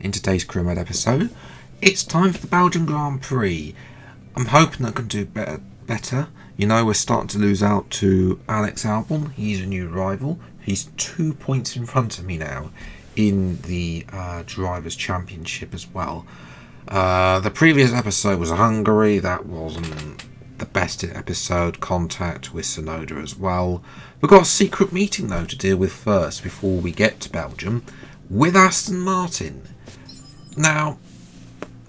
in today's career mode episode. It's time for the Belgian Grand Prix. I'm hoping I can do better. You know, we're starting to lose out to Alex Albon. He's a new rival. He's 2 points in front of me now in the Drivers' Championship as well. The previous episode was Hungary. That wasn't the best episode. Contact with Sonoda as well. We've got a secret meeting though to deal with first before we get to Belgium with Aston Martin. Now,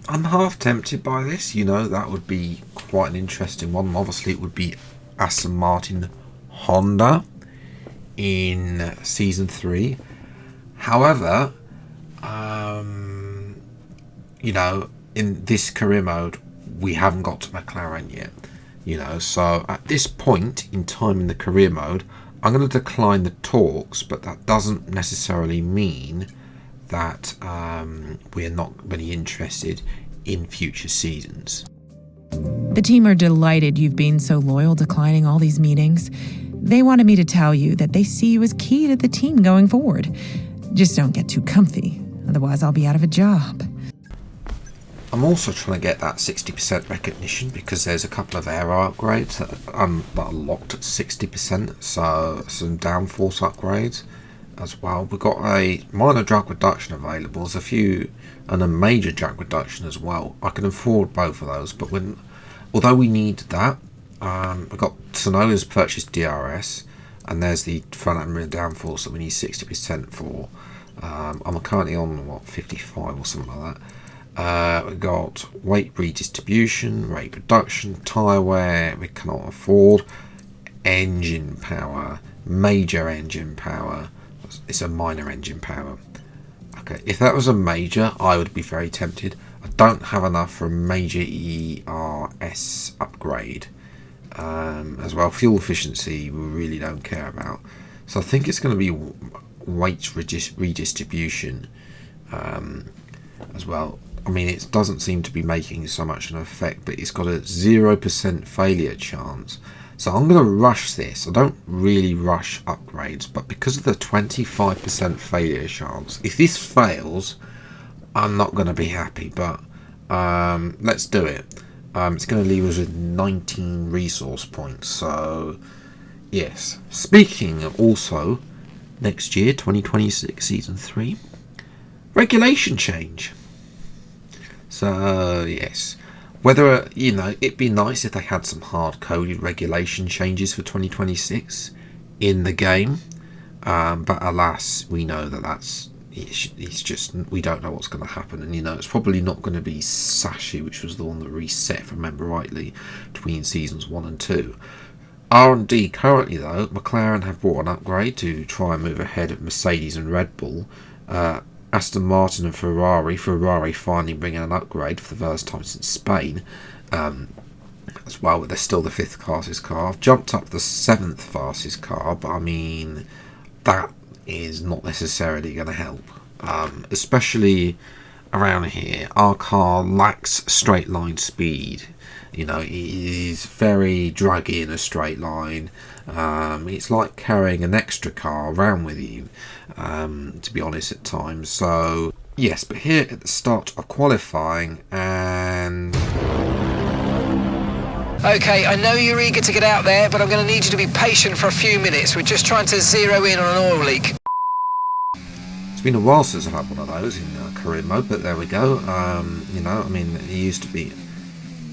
I'm half tempted by this. You know, that would be quite an interesting one. Obviously, it would be Aston Martin Honda in Season 3. However, you know, in this career mode, we haven't got to McLaren yet. You know, so at this point in time in the career mode, I'm going to decline the talks, but that doesn't necessarily mean that we're not really interested in future seasons. The team are delighted you've been so loyal, declining all these meetings. They wanted me to tell you that they see you as key to the team going forward. Just don't get too comfy, otherwise I'll be out of a job. I'm also trying to get that 60% recognition because there's a couple of aero upgrades that are locked at 60%, so some downforce upgrades as well. We've got a minor drag reduction available, there's a few, and a major drag reduction as well. I can afford both of those, but although we need that, we've got Sonoda's purchased DRS, and there's the front and rear downforce that we need 60% for. I'm currently on 55 or something like that. We've got weight redistribution, rate reduction, tyre wear we cannot afford, engine power, major engine power. It's a minor engine power. Okay, if that was a major, I would be very tempted. I don't have enough for a major ERS upgrade as well. Fuel efficiency we really don't care about. So I think it's going to be weight redistribution as well. I mean, it doesn't seem to be making so much an effect, but it's got a 0% failure chance. So I'm going to rush this. I don't really rush upgrades, but because of the 25% failure chance, if this fails, I'm not going to be happy, but let's do it. It's going to leave us with 19 resource points, so yes. Speaking of also, next year, 2026, Season 3, regulation change. So, yes, whether, you know, it'd be nice if they had some hard-coded regulation changes for 2026 in the game, but alas, we know that it's just, we don't know what's going to happen, and, you know, it's probably not going to be Sashi, which was the one that reset, if I remember rightly, between Seasons 1 and 2. R&D currently, though, McLaren have brought an upgrade to try and move ahead of Mercedes and Red Bull. Aston Martin and Ferrari finally bringing an upgrade for the first time since Spain as well, but they're still the 5th fastest car. Jumped up the 7th fastest car, but I mean, that is not necessarily going to help, especially around here. Our car lacks straight line speed. You know, it is very draggy in a straight line. It's like carrying an extra car around with you, to be honest, at times. So, yes, but here at the start of qualifying, and okay, I know you're eager to get out there, but I'm going to need you to be patient for a few minutes. We're just trying to zero in on an oil leak. It's been a while since I've had one of those in career mode, but there we go. You know, I mean, it used to be...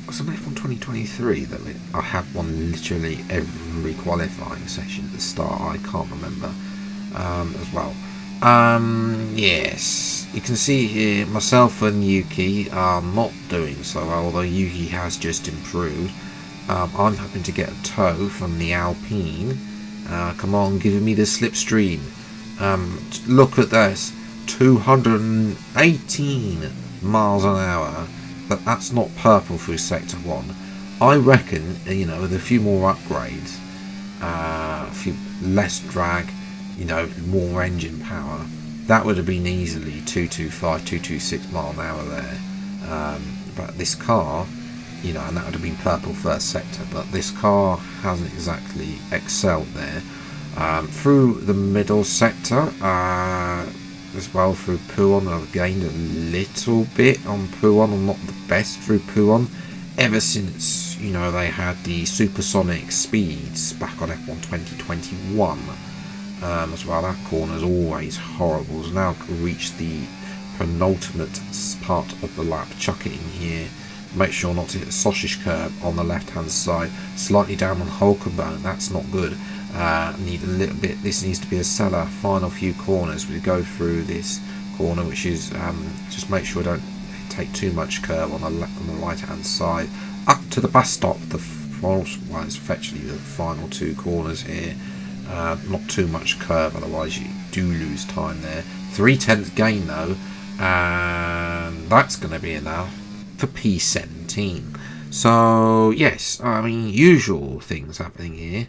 Was it F1 2023 that I had one literally every qualifying session at the start? I can't remember as well. Yes, you can see here myself and Yuki are not doing so well, although Yuki has just improved. I'm hoping to get a tow from the Alpine. Come on, give me the slipstream. Look at this, 218 miles an hour. But that's not purple through Sector 1. I reckon, you know, with a few more upgrades, a few less drag, you know, more engine power, that would have been easily 225, 226 mile an hour there. But this car, you know, and that would have been purple first sector, but this car hasn't exactly excelled there. Through the middle sector, as well through Puon. I've gained a little bit on Puon. I'm not the best through Puon. Ever since, you know, they had the supersonic speeds back on F1 2021 as well. That corner is always horrible. So now reached the penultimate part of the lap. Chuck it in here. Make sure not to hit the sausage curb on the left hand side. Slightly down on Hulkenberg. That's not good. Need a little bit. This needs to be a seller. Final few corners. We go through this corner, which is just make sure I don't take too much curve on the right hand side. Up to the bus stop. Well, it's effectively the final two corners here. Not too much curve, otherwise you do lose time there. 3/10 gain though, and that's going to be enough for P17. So yes, I mean, usual things happening here.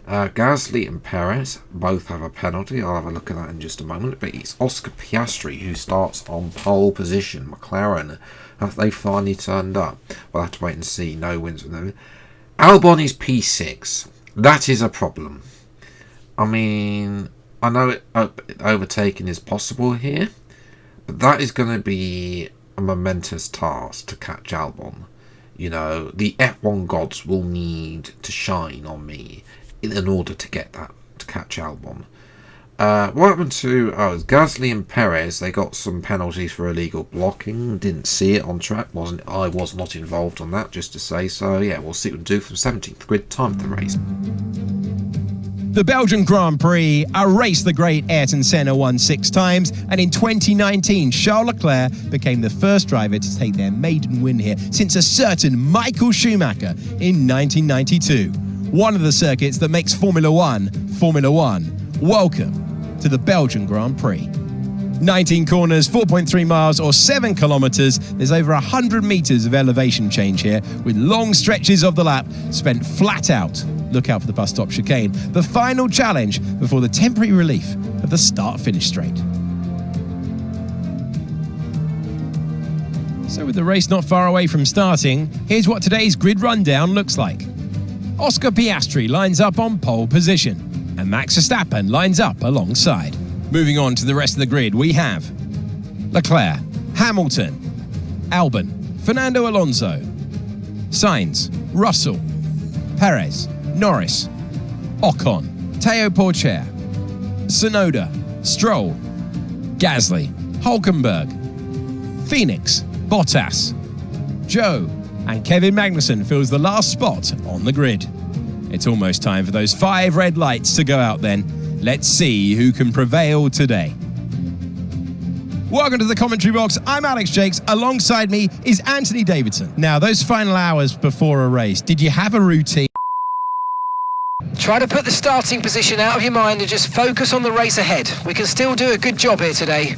Gasly and Perez both have a penalty. I'll have a look at that in just a moment. But it's Oscar Piastri who starts on pole position. McLaren, have they finally turned up? We'll have to wait and see. No wins with them. Albon is P6. That is a problem. I mean, I know overtaking is possible here, but that is going to be a momentous task to catch Albon. You know, the F1 gods will need to shine on me in order to get that, to catch Albon. What happened to Gasly and Perez? They got some penalties for illegal blocking. Didn't see it on track. I was not involved on that, just to say so. Yeah, we'll see what we do for the 17th grid time of the race. The Belgian Grand Prix, a race the great Ayrton Senna won 6 times, and in 2019 Charles Leclerc became the first driver to take their maiden win here since a certain Michael Schumacher in 1992. One of the circuits that makes Formula One, Formula One. Welcome to the Belgian Grand Prix. 19 corners, 4.3 miles or 7 kilometres. There's over 100 metres of elevation change here, with long stretches of the lap spent flat out. Look out for the bus stop chicane. The final challenge before the temporary relief of the start-finish straight. So with the race not far away from starting, here's what today's grid rundown looks like. Oscar Piastri lines up on pole position, and Max Verstappen lines up alongside. Moving on to the rest of the grid, we have Leclerc, Hamilton, Albon, Fernando Alonso, Sainz, Russell, Perez, Norris, Ocon, Teo Porcher, Tsunoda, Stroll, Gasly, Hulkenberg, Phoenix, Bottas, Joe, and Kevin Magnussen fills the last spot on the grid. It's almost time for those 5 red lights to go out then. Let's see who can prevail today. Welcome to the commentary box. I'm Alex Jakes. Alongside me is Anthony Davidson. Now, those final hours before a race, did you have a routine? Try to put the starting position out of your mind and just focus on the race ahead. We can still do a good job here today.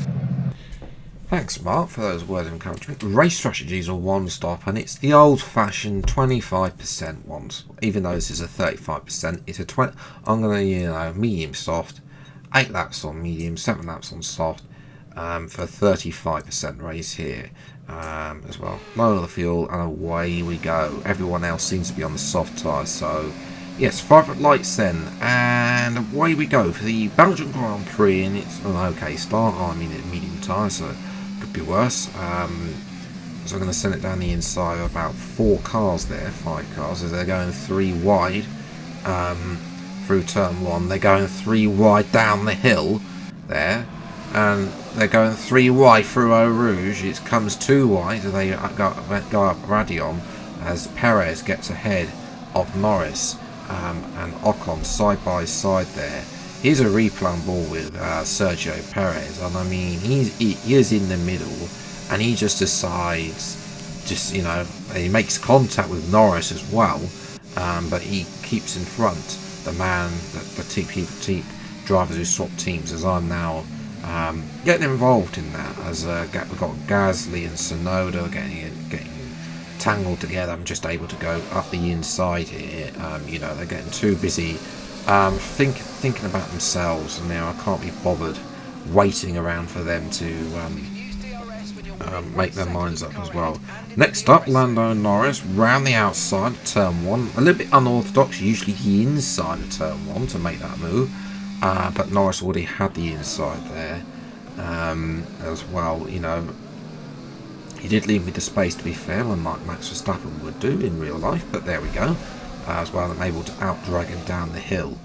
Thanks, Mark, for those words of encouragement. Race strategies are one stop, and it's the old-fashioned 25% ones. Even though this is a 35%, it's a 20. I'm gonna, medium soft, 8 laps on medium, 7 laps on soft, for 35% race here, as well. Lower the fuel, and away we go. Everyone else seems to be on the soft tyre, so yes, 5 red lights then, and away we go for the Belgian Grand Prix, and it's an okay start. I mean, it's medium tyre, so be worse. So I'm going to send it down the inside of about 4 cars there, 5 cars, as they're going 3 wide through turn 1. They're going 3 wide down the hill there, and they're going 3 wide through ROUGE. It comes 2 wide, and they go up Radion as Perez gets ahead of Norris and Ocon side by side there. Here's a replan ball with Sergio Perez, and I mean, he is in the middle, and he just decides, he makes contact with Norris as well, but he keeps in front the man, the team drivers who swap teams, as I'm now getting involved in that, as we've got Gasly and Tsunoda getting tangled together. I'm just able to go up the inside here. They're getting too busy thinking about themselves, and now I can't be bothered waiting around for them to make their minds up as well. Next up, Lando Norris round the outside of turn 1, a little bit unorthodox, usually the inside of turn 1 to make that move, but Norris already had the inside there. as well. You know, he did leave me the space, to be fair, unlike Max Verstappen would do in real life, but there we go. As well, I'm able to out-drag him down the hill.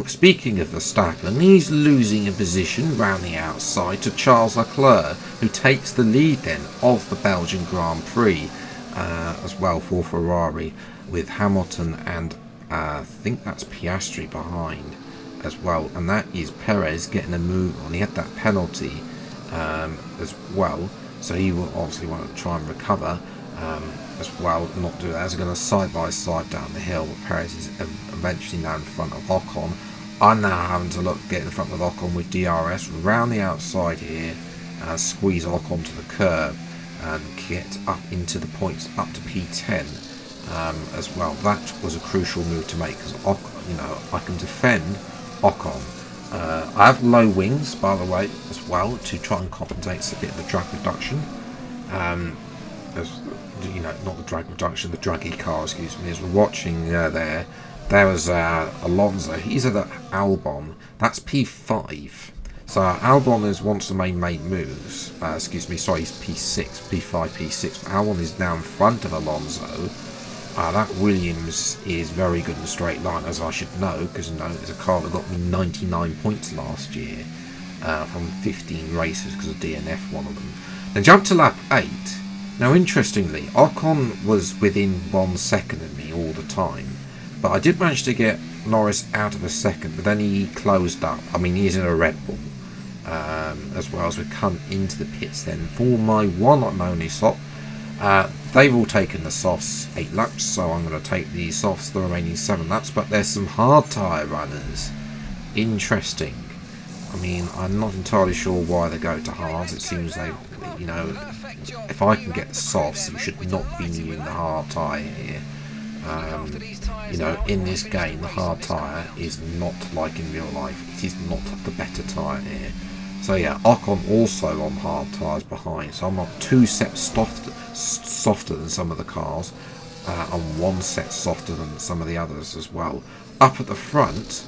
Speaking of Verstappen, he's losing a position round the outside to Charles Leclerc, who takes the lead then of the Belgian Grand Prix, as well for Ferrari, with Hamilton and I think that's Piastri behind as well, and that is Perez getting a move on. He had that penalty as well, so he will obviously want to try and recover as well, not do that. As going to side by side down the hill, but Perez is eventually now in front of Ocon. I'm now having to get in front of Ocon with DRS round the outside here, squeeze Ocon to the curb and get up into the points up to P10 as well. That was a crucial move to make, because you know, I can defend Ocon. I have low wings, by the way, as well, to try and compensate a bit of the drag reduction. As you know, not the drag reduction, the draggy car, excuse me. As we're watching there was Alonso. He's at Albon. That's P5. So Albon is once the main moves. Excuse me, sorry, he's P6, P5, P6. But Albon is now in front of Alonso. That Williams is very good in the straight line, as I should know, because you know it's a car that got me 99 points last year from 15 races, because of DNF one of them. Then jump to lap 8. Now, interestingly, Ocon was within 1 second of me all the time, but I did manage to get Norris out of a second, but then he closed up. I mean, he's in a Red Bull, as well. As we come into the pits then for my one and only stop. They've all taken the softs 8 laps, so I'm going to take the softs the remaining 7 laps, but there's some hard tyre runners. Interesting. I mean, I'm not entirely sure why they go to hards. It seems they, you know, if I can get the softs, you should not be needing the hard tyre here. You know, in this game, the hard tyre is not like in real life. It is not the better tyre here. So yeah, Ocon also on hard tyres behind. So I'm on 2 sets softer than some of the cars, and 1 set softer than some of the others as well. Up at the front,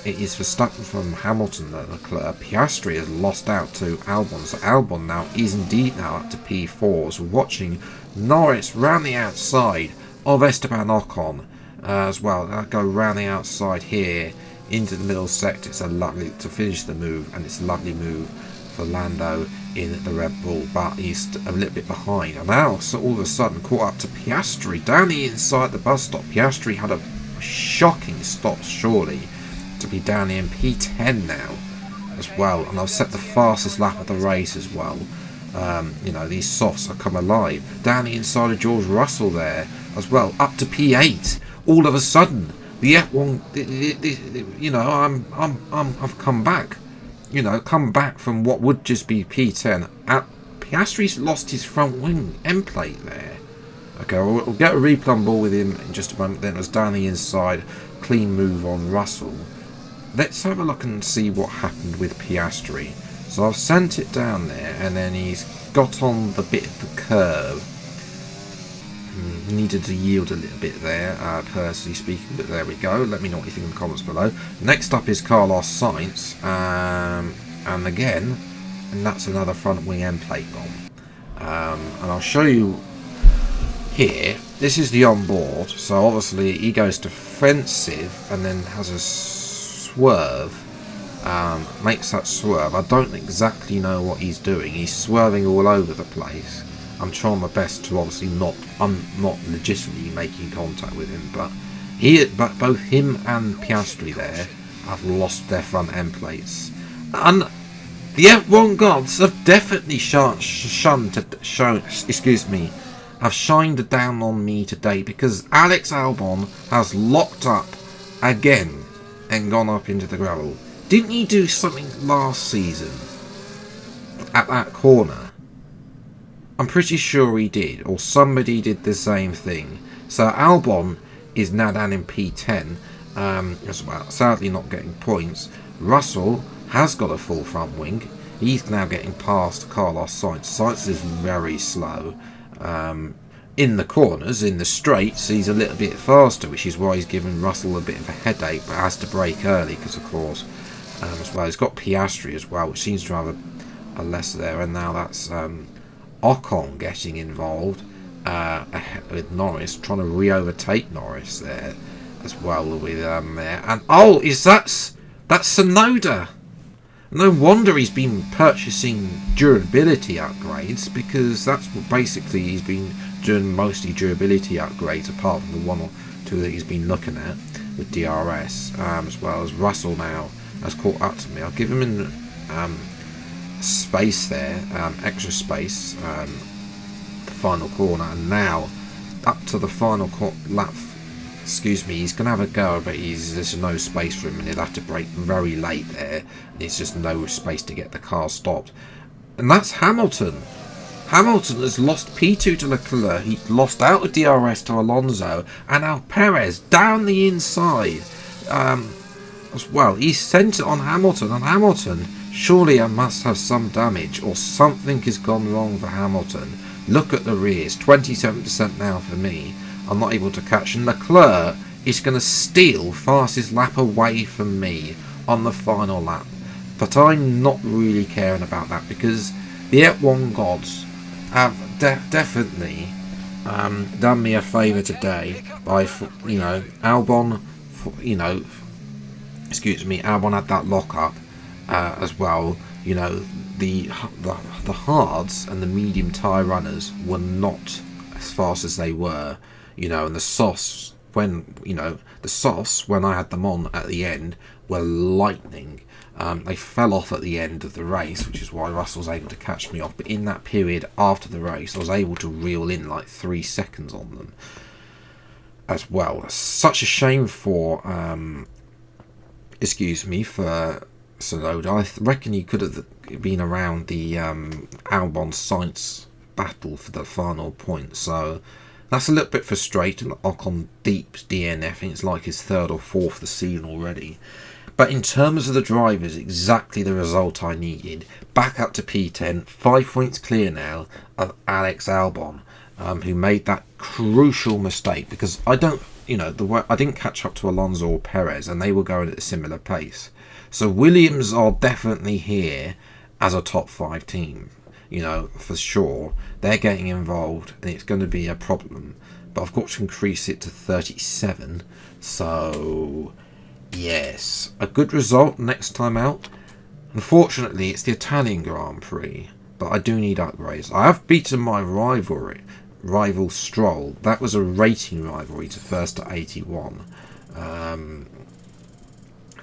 it is Verstappen from Hamilton and Leclerc. Piastri has lost out to Albon, so Albon now is indeed now up to P4. So watching Norris round the outside of Esteban Ocon as well. Now go round the outside here into the middle sector. It's a lovely to finish the move, and it's a lovely move for Lando in the Red Bull, but he's a little bit behind. And now, so all of a sudden, caught up to Piastri down the inside the bus stop. Piastri had a shocking stop, surely, to be down in P10 now as well, and I've set the fastest lap of the race as well. You know, these softs have come alive. Down the inside of George Russell there as well, up to P8. All of a sudden, the F1, you know, I've come back. You know, come back from what would just be P10. Piastri's lost his front wing end plate there. Okay, we'll get a replay on ball with him in just a moment. Then it was down the inside, clean move on Russell. Let's have a look and see what happened with Piastri. So I've sent it down there, and then he's got on the bit of the curve. Needed to yield a little bit there, personally speaking, but there we go. Let me know what you think in the comments below. Next up is Carlos Sainz, and again, and that's another front wing end plate bomb. And I'll show you here. This is the onboard, so obviously he goes defensive and then has a swerve, makes that swerve. I don't exactly know what he's doing. He's swerving all over the place. I'm trying my best to obviously I'm not legitimately making contact with him, but both him and Piastri there have lost their front end plates, and the F1 gods have definitely have shined down on me today, because Alex Albon has locked up again and gone up into the gravel. Didn't he do something last season at that corner? I'm pretty sure he did, or somebody did the same thing. So Albon is now down in P10 as well, sadly not getting points. Russell has got a full front wing. He's now getting past Carlos Sainz. Sainz is very slow. In the corners, in the straights, he's a little bit faster, which is why he's given Russell a bit of a headache, but has to brake early because, of course, as well. It's got Piastri as well, which seems to have a less there, and now that's Ocon getting involved with Norris, trying to re-overtake Norris there as well with there. And oh, that's Sonoda. No wonder he's been purchasing durability upgrades, because that's what basically he's been doing, mostly durability upgrades, apart from the one or two that he's been looking at with DRS, as well as Russell now has caught up to me. I'll give him in space there, extra space, the final corner, and now up to the final lap. Excuse me, he's going to have a go, but there's no space for him, and he'll have to brake very late there, and there's just no space to get the car stopped. And that's Hamilton. Hamilton has lost P2 to Leclerc, he lost out of DRS to Alonso, and now Perez down the inside as well. He's sent it on Hamilton, and Hamilton, surely I must have some damage, or something has gone wrong for Hamilton. Look at the rears, 27% now for me. I'm not able to catch, and Leclerc is going to steal fastest lap away from me on the final lap. But I'm not really caring about that, because the F1 gods have definitely done me a favour today by, Albon, Albon had that lock-up as well. The hards and the medium tyre runners were not as fast as they were. And the softs, when I had them on at the end, were lightning. They fell off at the end of the race, which is why Russell was able to catch me off. But in that period after the race, I was able to reel in like 3 seconds on them as well. Such a shame for, for Sonoda. I reckon he could have been around the Albon Sainz battle for the final point. So that's a little bit frustrating. Ocon deep DNF, I think it's like his 3rd or 4th this season already. But in terms of the drivers, exactly the result I needed. Back up to P10, 5 points clear now of Alex Albon, who made that crucial mistake, because I didn't catch up to Alonso or Perez, and they were going at a similar pace. So Williams are definitely here as a top 5 team. For sure, they're getting involved, and it's going to be a problem. But I've got to increase it to 37. So, yes, a good result next time out. Unfortunately, it's the Italian Grand Prix, but I do need upgrades. I have beaten my rival Stroll. That was a rating rivalry to 1st to 81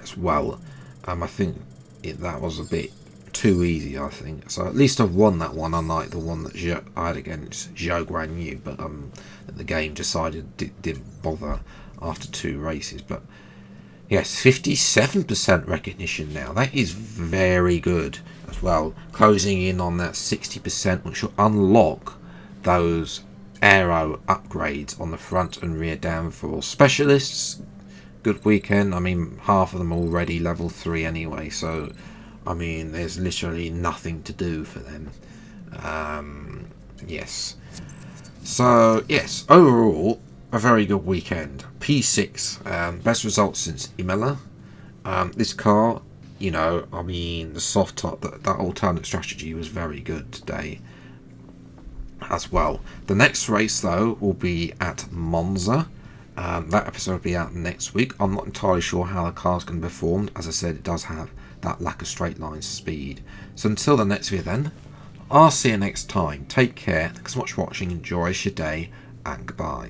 as well. I think that was a bit too easy, I think. So at least I've won that one, unlike the one that I had against Zhou Guanyu, but the game decided didn't bother after 2 races. But yes, 57% recognition now. That is very good as well. Closing in on that 60%, which will unlock those aero upgrades on the front and rear downforce. Specialists, good weekend. I mean, half of them already level 3 anyway, so I mean, there's literally nothing to do for them. Yes. So, yes, overall, a very good weekend. P6, best results since Imola. This car, the soft top, that alternate strategy was very good today as well. The next race, though, will be at Monza. That episode will be out next week. I'm not entirely sure how the car's going to perform. As I said, it does have that lack of straight line speed. So until the next video then, I'll see you next time. Take care, thanks so much for watching, enjoy your day, and goodbye.